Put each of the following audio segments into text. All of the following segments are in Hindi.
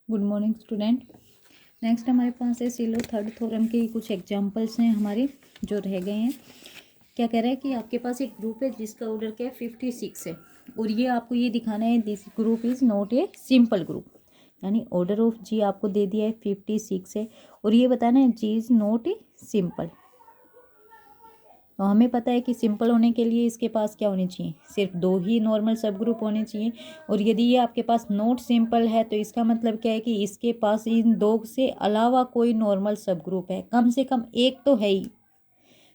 Good morning student. नेक्स्ट हमारे पास है सिलो थर्ड थ्योरम के कुछ एग्जांपल्स हैं हमारे जो रह गए हैं। क्या कह रहा है कि आपके पास एक ग्रुप है जिसका ऑर्डर क्या है 56 है, और ये आपको ये दिखाना है this group is not a simple group, यानी ऑर्डर ऑफ जी आपको दे दिया है 56 है, और ये बताना है जी इज़ नॉट ए सिंपल। तो हमें पता है कि सिंपल होने के लिए इसके पास क्या होने चाहिए, सिर्फ 2 ही नॉर्मल सब ग्रुप होने चाहिए। और यदि ये आपके पास नॉट सिंपल है तो इसका मतलब क्या है कि इसके पास इन 2 से अलावा कोई नॉर्मल सब ग्रुप है, कम से कम एक तो है ही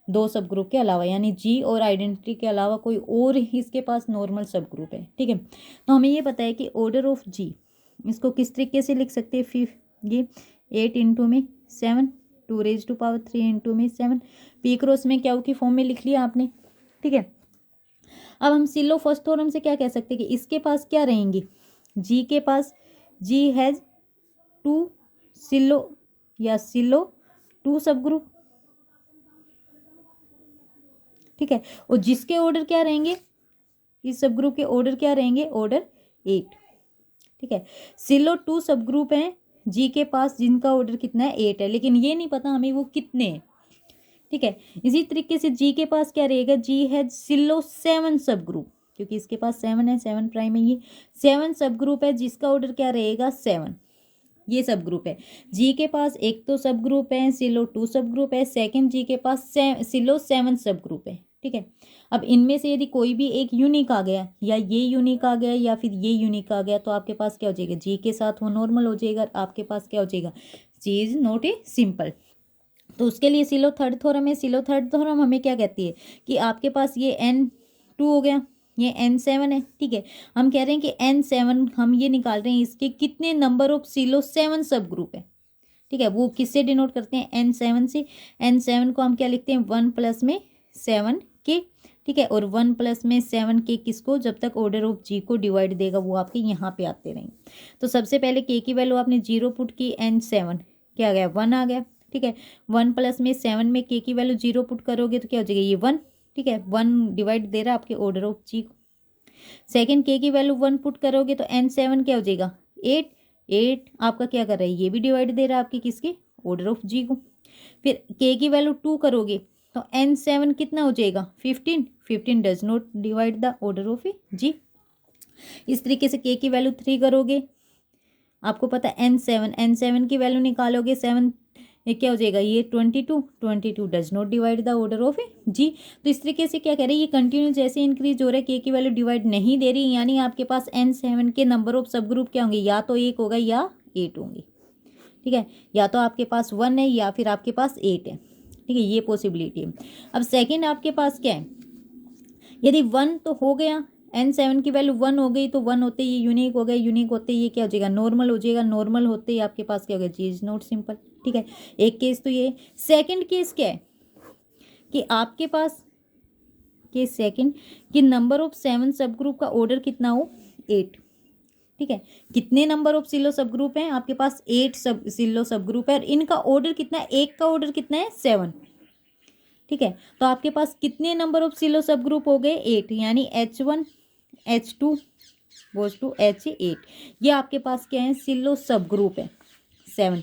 2 सब ग्रुप के अलावा, यानी जी और आइडेंटिटी के अलावा कोई और इसके पास नॉर्मल सब ग्रुप है। ठीक है, तो हमें ये पता है कि ऑर्डर ऑफ जी इसको किस तरीके से लिख सकते हैं, फिर ये 8 इंटू में 7 2 इंटू में 7 पी क्रॉस में क्या की फॉर्म में लिख लिया आपने। ठीक है, अब हम सिलो फर्स्ट थ्योरम से क्या कह सकते हैं कि इसके पास क्या रहेंगे, जी के पास जी हैज 2 सिलो या सिलो 2 सब ग्रुप। ठीक है, और जिसके ऑर्डर क्या रहेंगे, इस सब ग्रुप के ऑर्डर क्या रहेंगे, ऑर्डर 8। ठीक है, सिलो 2 सब ग्रुप हैं जी के पास जिनका ऑर्डर कितना है 8 है, लेकिन ये नहीं पता हमें वो कितने हैं। ठीक है, इसी तरीके से जी के पास क्या रहेगा, जी है सिलो 7 सब ग्रुप, क्योंकि इसके पास 7 है, 7 प्राइम है, ये 7 सब ग्रुप है जिसका ऑर्डर क्या रहेगा 7। ये सब ग्रुप है, जी के पास एक तो सब ग्रुप है सिलो 2 सब ग्रुप है, सेकंड जी के पास सिलो 7 सब ग्रुप है। ठीक है, अब इनमें से यदि कोई भी एक यूनिक आ गया, या ये यूनिक आ गया या फिर ये यूनिक आ गया, तो आपके पास क्या हो जाएगा, जी के साथ वो नॉर्मल हो जाएगा, आपके पास क्या हो जाएगा, जी इज नॉट ए सिंपल। तो उसके लिए सिलो थर्ड थ्योरम है। सिलो थर्ड थ्योरम हमें क्या कहती है कि आपके पास ये n2 हो गया, ये n7 है। ठीक है, हम कह रहे हैं कि n7 हम ये निकाल रहे हैं इसके कितने नंबर ऑफ सिलो 7 सब ग्रुप है। ठीक है, वो किससे डिनोट करते हैं, n7 से। n7 को हम क्या लिखते हैं, 1 प्लस में 7 के। ठीक है, और 1 प्लस में 7 के किसको, जब तक ऑर्डर ऑफ जी को डिवाइड देगा वो आपके यहाँ पे आते रहेंगे। तो सबसे पहले के की वैल्यू आपने 0 पुट की, n7 क्या आ गया, 1 आ गया। ठीक है, 1 प्लस में 7 में के की वैल्यू 0 पुट करोगे तो क्या हो जाएगा, ये 1। ठीक है, 1 डिवाइड दे रहा है आपके ऑर्डर ऑफ जी को। सेकंड के की वैल्यू 1 पुट करोगे तो n7 क्या हो जाएगा, 8। 8 आपका क्या कर रहा है, ये भी डिवाइड दे रहा है आपके किसके, ऑर्डर ऑफ जी को। फिर के की वैल्यू 2 करोगे तो n7 कितना हो जाएगा, 15। 15 does not divide the order of G. इस तरीके से के की वैल्यू 3 करोगे, आपको पता है n7 की वैल्यू निकालोगे 7, ये क्या हो जाएगा, ये 22 does not divide the order of G. तो इस तरीके से क्या कह रहे हैं, ये कंटिन्यू जैसे इंक्रीज हो रहा है, के की वैल्यू डिवाइड नहीं दे रही, यानी आपके पास n7 के नंबर ऑफ सब ग्रुप क्या होंगे, या तो 1 होगा या 8 होंगे। ठीक है, या तो आपके पास 1 है या फिर आपके पास 8 है। ठीक है, ये पॉसिबिलिटी है। अब सेकेंड आपके पास क्या है, यदि 1 तो हो गया, n7 की वैल्यू 1 हो गई तो 1 होते ही ये यूनिक हो गया, यूनिक होते ही ये क्या हो जाएगा, नॉर्मल हो जाएगा, नॉर्मल होते ही आपके पास क्या हो गया, जी इज नॉट सिंपल। ठीक है, एक केस तो ये। सेकंड केस क्या है कि आपके पास केस सेकंड कि नंबर ऑफ 7 सब ग्रुप का ऑर्डर कितना हो, 8। ठीक है, कितने नंबर ऑफ सिलो सब ग्रुप हैं आपके पास, 8 सब सिलो सब ग्रुप है, और इनका ऑर्डर कितना है, एक का ऑर्डर कितना है 7। ठीक है, तो आपके पास कितने नंबर ऑफ सिलो सब ग्रुप हो गए, 8, यानी H1 H2 goes to H8। ये आपके पास क्या है, सिलो सब ग्रुप है 7।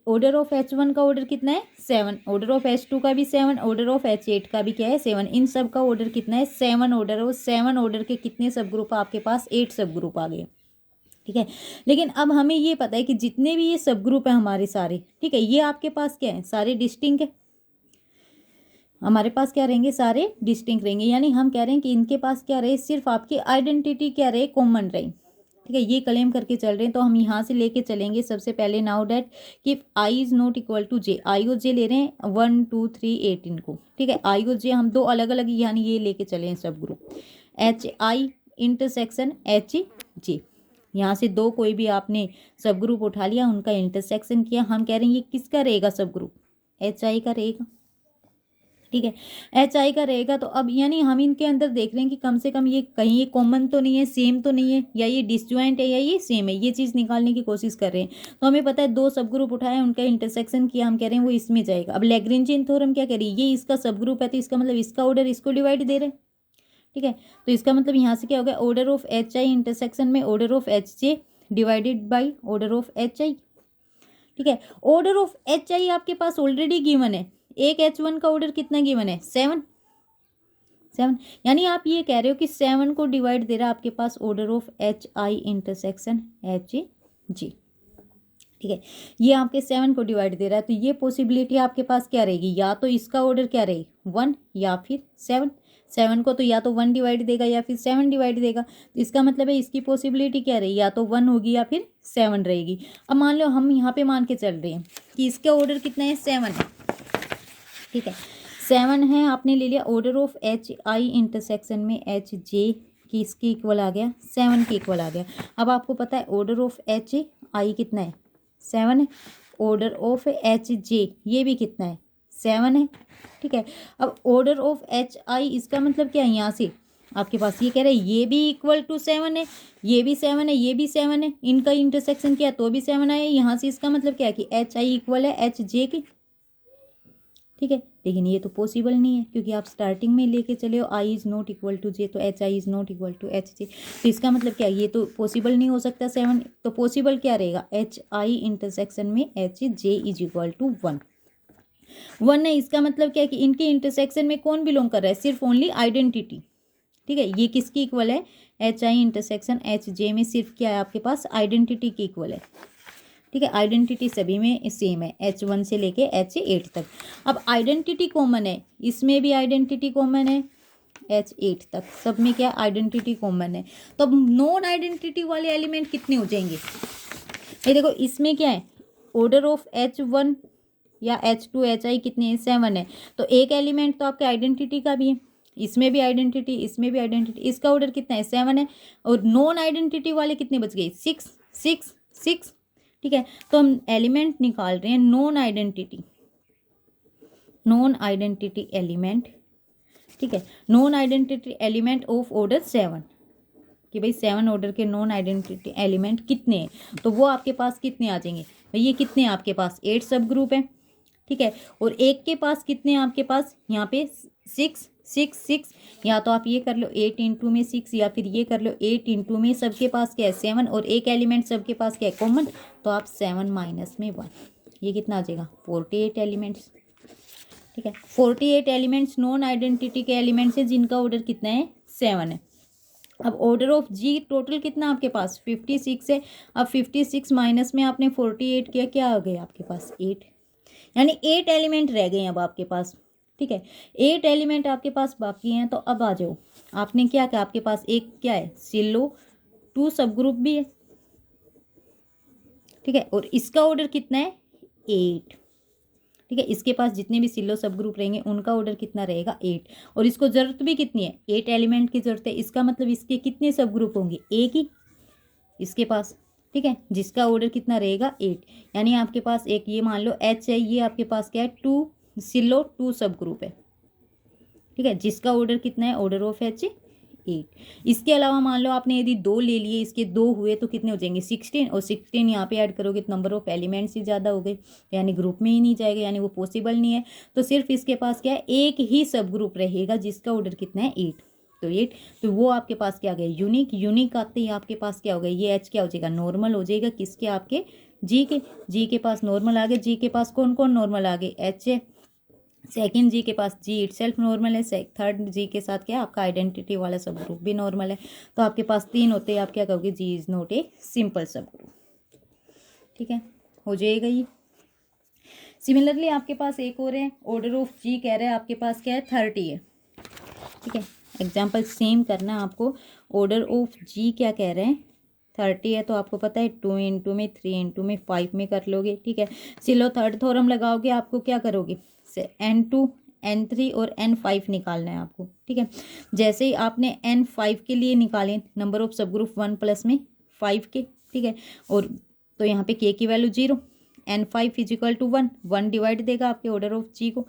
ऑर्डर ऑफ H1 का ऑर्डर कितना है 7, ऑर्डर ऑफ H2 का भी 7, ऑर्डर ऑफ H8 का भी क्या है 7, इन सब का ऑर्डर कितना है 7 ऑर्डर, और 7 ऑर्डर के कितने सब ग्रुप आपके पास, 8 सब ग्रुप आ गए। ठीक है, लेकिन अब हमें ये पता है कि जितने भी ये सब ग्रुप है हमारे सारे, ठीक है, ये आपके पास क्या है, सारे डिस्टिंक्ट है, हमारे पास क्या रहेंगे, सारे डिस्टिंक्ट रहेंगे, यानी हम कह रहे हैं कि इनके पास क्या रहे, सिर्फ आपकी आइडेंटिटी क्या रहे, कॉमन रहे। ठीक है, ये क्लेम करके चल रहे हैं, तो हम यहाँ से लेके चलेंगे सबसे पहले, नाउ डेट कि I is not equal to जे, आई और जे ले रहे हैं 1 2 3 18 को। ठीक है, आई और जे हम 2 अलग अलग, यानी ये लेके चले हैं सब ग्रुप, HI इंटरसेक्शन HJ, यहाँ से 2 कोई भी आपने सब ग्रुप उठा लिया, उनका इंटरसेक्शन किया, हम कह रहे हैं ये किसका रहेगा सब ग्रुप, HI का रहेगा। ठीक है, HI का रहेगा, तो अब यानी हम इनके अंदर देख रहे हैं कि कम से कम ये कहीं ये कॉमन तो नहीं है, सेम तो नहीं है, या ये डिसजॉइंट है या ये सेम है, ये चीज़ निकालने की कोशिश कर रहे हैं। तो हमें पता है 2 सब ग्रुप उठाए, उनका इंटरसेक्शन किया, हम कह रहे हैं वो इसमें जाएगा। अब लैग्रेंजियन थ्योरम क्या कह रही है, ये इसका सब ग्रुप है तो इसका मतलब इसका ऑर्डर इसको डिवाइड दे रहे हैं। ठीक है, तो इसका मतलब यहाँ से क्या हो गया, ऑर्डर ऑफ HI इंटरसेक्शन में order of HJ divided by order of H आई। ठीक है, ऑर्डर ऑफ एच आई आपके पास ऑलरेडी गिवन है। एक H1 का ऑर्डर कितना गिवन है? 7। यानी आप ये कह रहे हो कि 7 को डिवाइड दे रहा है आपके पास order of H I intersection H G. ठीक है, ये आपके 7 को डिवाइड दे रहा है, तो ये पॉसिबिलिटी आपके पास क्या रहेगी? या तो इसका ऑर्डर क्या रहेगी 1 या फिर 7। 7 को तो या तो 1 डिवाइड देगा या फिर 7 डिवाइड देगा, तो इसका मतलब है इसकी पॉसिबिलिटी क्या रहेगी? या तो 1 होगी या फिर 7 रहेगी। अब मान लो हम यहाँ पे मान के चल रहे हैं कि इसका ऑर्डर कितना है? 7 है। ठीक है, 7 है, आपने ले लिया order of H I intersection में एच जे की इसकी इक्वल आ गया, 7 की इक्वल आ गया। अब आपको पता है ऑर्डर ऑफ एच आई कितना है? 7 है। ऑर्डर ऑफ एच जे ये भी कितना है? 7 है। ठीक है, अब ऑर्डर ऑफ एच आई इसका मतलब क्या है? यहाँ से आपके पास ये कह रहे हैं ये भी इक्वल टू 7 है, ये भी 7 है, ये भी 7 है, इनका इंटरसेक्शन क्या है तो भी 7 है। यहाँ से इसका मतलब क्या है कि एच आई इक्वल है एच जे की। ठीक है, लेकिन ये तो पॉसिबल नहीं है क्योंकि आप स्टार्टिंग में लेके चले हो I is not equal to J, तो H I is not equal to H J, तो इसका मतलब क्या है? ये तो पॉसिबल नहीं हो सकता 7। तो पॉसिबल क्या रहेगा? एच आई इंटरसेक्शन में H J is equal to 1 है। इसका मतलब क्या है कि इनके इंटरसेक्शन में कौन बिलोंग कर रहा है? सिर्फ ओनली आइडेंटिटी। ठीक है, ये किसकी इक्वल है? H I intersection H J में सिर्फ क्या है आपके पास? आइडेंटिटी की इक्वल है। ठीक है, आइडेंटिटी सभी में सेम है, H1 से लेके H8 तक। अब आइडेंटिटी कॉमन है, इसमें भी आइडेंटिटी कॉमन है, H8 तक सब में क्या आइडेंटिटी कॉमन है। तो अब नॉन आइडेंटिटी वाले एलिमेंट कितने हो जाएंगे? ये देखो इसमें क्या है? ऑर्डर ऑफ H1 या H2 HI कितने हैं? 7 है। तो एक एलिमेंट तो आपके आइडेंटिटी का भी है, इसमें भी आइडेंटिटी, इसमें भी आइडेंटिटी, इसका ऑर्डर कितना है? 7 है। और नॉन आइडेंटिटी वाले कितने बच गए? 6 6 6। ठीक है, तो हम एलिमेंट निकाल रहे हैं नॉन आइडेंटिटी एलिमेंट। ठीक है, non identity element of order 7 कि भाई 7 ऑर्डर के नॉन आइडेंटिटी एलिमेंट कितने हैं, तो वो आपके पास कितने आ जाएंगे भाई? ये कितने हैं आपके पास? 8 सब ग्रुप हैं। ठीक है, और एक के पास कितने हैं आपके पास? यहाँ पे 6 6 6। या तो आप ये कर लो 8 इंटू में 6, या फिर ये कर लो 8 इंटू में सबके पास क्या है? 7, और एक एलिमेंट सबके पास क्या है? कॉमन। तो आप 7 माइनस में 1, ये कितना आ जाएगा? 48 एलिमेंट्स। ठीक है, 48 एलिमेंट्स नॉन आइडेंटिटी के एलिमेंट्स हैं जिनका ऑर्डर कितना है? 7 है। अब ऑर्डर ऑफ जी टोटल कितना आपके पास? 56 है। अब 56 माइनस में आपने 48 किया, क्या आ गया आपके पास? 8, यानी 8 एलिमेंट रह गए अब आपके पास। ठीक है, 8 एलिमेंट आपके पास बाकी हैं। तो अब आ जाओ, आपने क्या किया? आपके पास एक क्या है? सिलो 2 सब ग्रुप भी है। ठीक है, और इसका ऑर्डर कितना है? 8। ठीक है, इसके पास जितने भी सिलो सब ग्रुप रहेंगे उनका ऑर्डर कितना रहेगा? 8। और इसको जरूरत भी कितनी है? 8 एलिमेंट की जरूरत है। इसका मतलब इसके कितने सब ग्रुप होंगे? एक ही इसके पास। ठीक है, जिसका ऑर्डर कितना रहेगा? 8। यानी आपके पास एक ये मान लो एच है, ये आपके पास क्या है? 2 सिलो 2 सब ग्रुप है। ठीक है, जिसका ऑर्डर कितना है? Order of H 8। इसके अलावा मान लो आपने यदि 2 ले लिए, इसके 2 हुए तो कितने हो जाएंगे? 16, और 16 यहाँ पे ऐड करोगे तो नंबर ऑफ एलिमेंट्स ही ज़्यादा हो गए, यानी ग्रुप में ही नहीं जाएगा, यानी वो पॉसिबल नहीं है। तो सिर्फ इसके पास क्या है? एक ही सब ग्रुप रहेगा जिसका ऑर्डर कितना है? 8। तो 8, तो वो आपके पास क्या गया? यूनिक। यूनिक आते ही आपके पास क्या हो गया? ये एच क्या हो जाएगा? नॉर्मल हो जाएगा। किसके? आपके जी के पास नॉर्मल आ गए। जी के पास कौन कौन नॉर्मल आ गए? एच है। सेकेंड जी के पास जी इटसेल्फ नॉर्मल है। थर्ड जी के साथ क्या? आपका आइडेंटिटी वाला सब ग्रुप भी नॉर्मल है। तो आपके पास 3 होते हैं, आप क्या कहोगे? जी इज नॉट ए सिंपल सब ग्रुप। ठीक है, हो जाएगा ये। सिमिलरली आपके पास एक और है, ऑर्डर ऑफ जी कह रहे हैं आपके पास क्या है? 30 है। ठीक है, एग्जाम्पल सेम करना आपको। ऑर्डर ऑफ जी क्या कह रहे हैं? 30 है। तो आपको पता है 2 इंटू में 3 इंटू में 5 में कर लोगे। ठीक है, सिलो थर्ड थ्योरम लगाओगे, आपको क्या करोगे? N2 N3 और N5 निकालना है आपको। ठीक है, जैसे ही आपने N5 के लिए निकालें नंबर ऑफ सब ग्रुप 1 प्लस में 5 के। ठीक है, और तो यहाँ पे K की value 0, N5 is equal to 1, 1 divide देगा आपके ऑर्डर ऑफ जी को।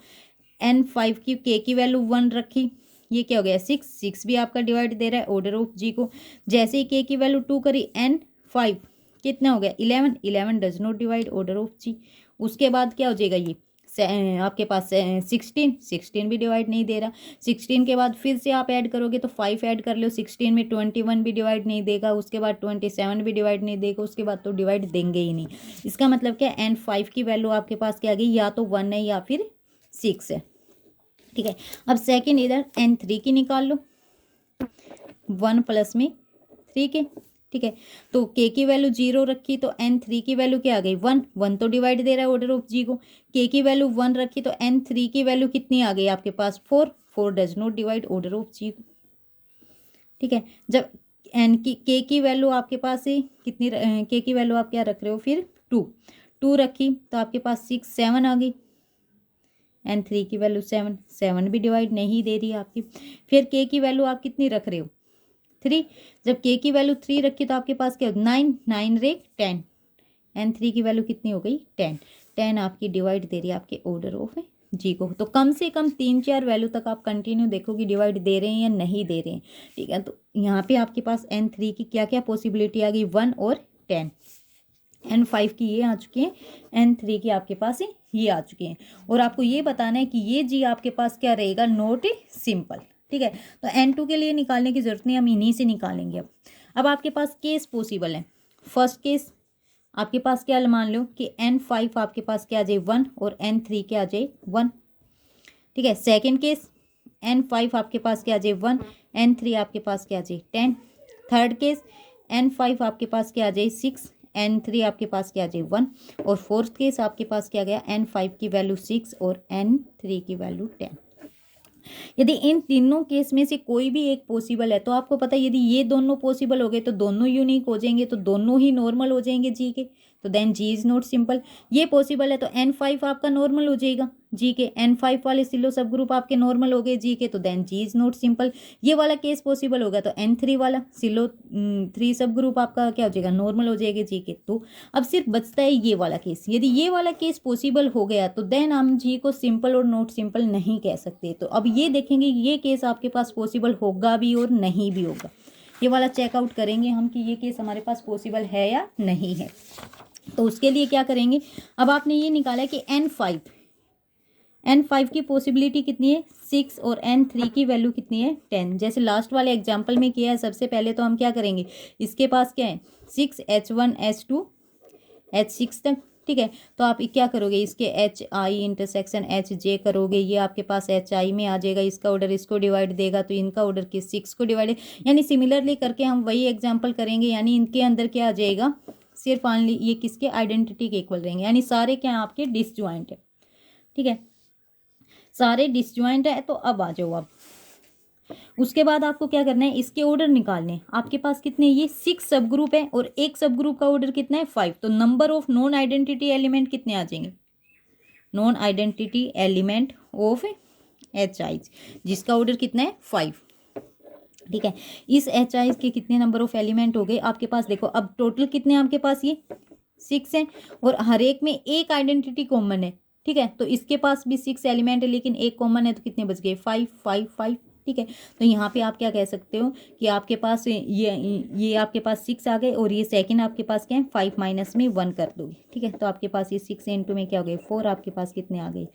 N5 की K की वैल्यू 1 रखी, ये क्या हो गया? 6, 6 भी आपका डिवाइड दे रहा है ऑर्डर ऑफ जी को। जैसे ही K की वैल्यू 2 करी, N5 कितना हो गया? 11, 11 does not divide order of G. उसके बाद क्या हो जाएगा? ये आपके पास 16 भी डिवाइड नहीं दे रहा। 16 के बाद फिर से आप ऐड करोगे तो 5 ऐड कर लो 16 में, 21 भी डिवाइड नहीं देगा, उसके बाद 27 भी डिवाइड नहीं देगा, उसके बाद तो डिवाइड देंगे ही नहीं। इसका मतलब क्या, N5 की वैल्यू आपके पास क्या आ गई, या तो 1 है या फिर 6 है। ठीक है, अब सेकेंड इधर N3 की निकाल लो, 1 प्लस में 3 के। ठीक है, तो k की वैल्यू 0 रखी तो N3 की वैल्यू क्या आ गई, 1 तो डिवाइड दे रहा है ऑर्डर ऑफ जी को। k की वैल्यू 1 रखी तो N3 की वैल्यू कितनी आ गई आपके पास, 4 does not divide order of G को। ठीक है, जब k की वैल्यू आपके पास है कितनी, k की वैल्यू आप क्या रख रहे हो फिर 2 रखी तो आपके पास 6 7 आ गई। N3 की वैल्यू 7 भी डिवाइड नहीं दे रही है आपकी। फिर k की वैल्यू आप कितनी रख रहे हो, 3। जब k की वैल्यू 3 रखी तो आपके पास क्या, 9 रे 10। N3 की वैल्यू कितनी हो गई, 10 आपकी डिवाइड दे रही है आपके ऑर्डर ऑफ जी को। तो कम से कम 3-4 वैल्यू तक आप कंटिन्यू देखो कि डिवाइड दे रहे हैं या नहीं दे रहे हैं। ठीक है, तो यहाँ पे आपके पास N3 की क्या क्या पॉसिबिलिटी आ गई, 1 और 10। N5 की ये आ चुकी है, N3 की आपके पास ये आ चुकी हैं। और आपको ये बताना है कि ये जी आपके पास क्या रहेगा, नॉट सिंपल। ठीक है, तो N2 के लिए निकालने की जरूरत नहीं, हम इन्हीं से निकालेंगे। अब आपके पास केस पॉसिबल है। फर्स्ट केस आपके पास क्या मान लो कि N5 आपके पास क्या आ जाए 1 और N3 क्या आ जाए 1। ठीक है, सेकेंड केस N5 आपके पास क्या आ जाए 1, N3 आपके पास क्या आ जाए 10। थर्ड केस N5 आपके पास क्या आ जाए 6, N3 आपके पास क्या आ जाए 1। और फोर्थ केस आपके पास क्या गया, N5 की वैल्यू 6 और N3 की वैल्यू 10। यदि इन तीनों केस में से कोई भी एक पॉसिबल है तो आपको पता है यदि ये दोनों पॉसिबल हो गए तो दोनों यूनिक हो जाएंगे, तो दोनों ही नॉर्मल हो जाएंगे जी के, तो then G is not simple. ये पॉसिबल है तो N5 आपका नॉर्मल हो जाएगा जी के, N5 वाले सिलो सब ग्रुप आपके नॉर्मल हो गए जी के, तो then G is not simple. ये वाला केस पॉसिबल होगा तो N3 वाला सिलो 3 सब ग्रुप आपका क्या हो जाएगा, नॉर्मल हो जाएगा जी के। तो अब सिर्फ बचता है ये वाला केस। यदि ये वाला केस पॉसिबल हो गया तो देन हम जी को सिंपल और नॉट सिंपल नहीं कह सकते। तो अब ये देखेंगे ये केस आपके पास पॉसिबल होगा भी और नहीं भी होगा। ये वाला चेकआउट करेंगे हम कि ये केस हमारे पास पॉसिबल है या नहीं है। तो उसके लिए क्या करेंगे, अब आपने ये निकाला कि N5 की पॉसिबिलिटी कितनी है 6 और N3 की वैल्यू कितनी है 10। जैसे लास्ट वाले एग्जाम्पल में किया है, सबसे पहले तो हम क्या करेंगे, इसके पास क्या है 6 H1 H2 H6 तक। ठीक है, तो आप क्या करोगे, इसके HI इंटरसेक्शन HJ करोगे, ये आपके पास HI में आ जाएगा, इसका ऑर्डर इसको डिवाइड देगा तो इनका ऑर्डर किस 6 को डिवाइड, यानी सिमिलरली करके हम वही एग्जाम्पल करेंगे। यानी इनके अंदर क्या आ जाएगा, सिर्फ ऑनली ये किसके आइडेंटिटी के इक्वल रहेंगे, यानी सारे क्या आपके डिसजॉइंट है। ठीक है, सारे डिसजॉइंट है। तो अब आ जाओ, अब उसके बाद आपको क्या करना है, इसके ऑर्डर निकालने। आपके पास कितने, ये 6 सब ग्रुप है और एक सब ग्रुप का ऑर्डर कितना है 5। तो number of non identity element कितने आ जाएंगे, non identity element of HI जिसका ऑर्डर कितना है 5। ठीक है, इस HI के कितने नंबर ऑफ एलिमेंट हो गए आपके पास, देखो अब टोटल कितने आपके पास ये 6 हैं और हर एक में एक आइडेंटिटी कॉमन है। ठीक है, तो इसके पास भी 6 एलिमेंट है लेकिन एक कॉमन है, तो कितने बच गए 5 5 5। ठीक है, तो यहाँ पे आप क्या कह सकते हो कि आपके पास ये आपके पास 6 आ गए और ये सेकंड आपके पास क्या है 5 माइनस में 1 कर दोगे। ठीक है, तो आपके पास ये 6 इंटू में क्या हो गए 4, आपके पास कितने आ गए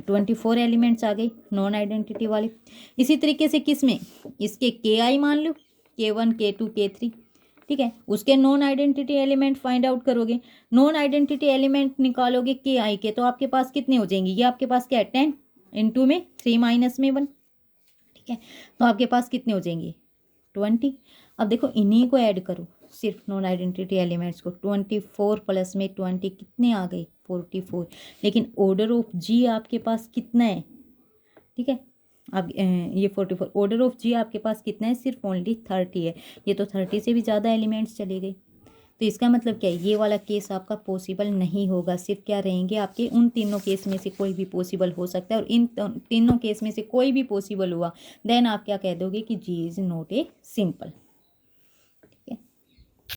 24 एलिमेंट्स आ गए नॉन आइडेंटिटी वाले। इसी तरीके से किस में, इसके KI मान लो, K1 K2 K3। ठीक है, उसके non identity element find out करोगे, नॉन आइडेंटिटी एलिमेंट निकालोगे KI के, तो आपके पास कितने हो जाएंगे, ये आपके पास क्या है 10 इंटू में 3 माइनस में 1। ठीक है, तो आपके पास कितने हो जाएंगे 20। अब देखो इन्हीं को ऐड करो, सिर्फ नॉन आइडेंटिटी एलिमेंट्स को, 24 प्लस में 20 कितने आ गए 44। लेकिन ऑर्डर ऑफ जी आपके पास कितना है, ठीक है, अब ये 44 ऑर्डर ऑफ जी आपके पास कितना है, सिर्फ ओनली 30 है। ये तो 30 से भी ज़्यादा एलिमेंट्स चले गए। तो इसका मतलब क्या है, ये वाला केस आपका पॉसिबल नहीं होगा। सिर्फ क्या रहेंगे आपके, उन तीनों केस में से कोई भी पॉसिबल हो सकता है और इन तीनों केस में से कोई भी पॉसिबल हुआ देन आप क्या कह दोगे कि जी इज़ नॉट ए सिंपल।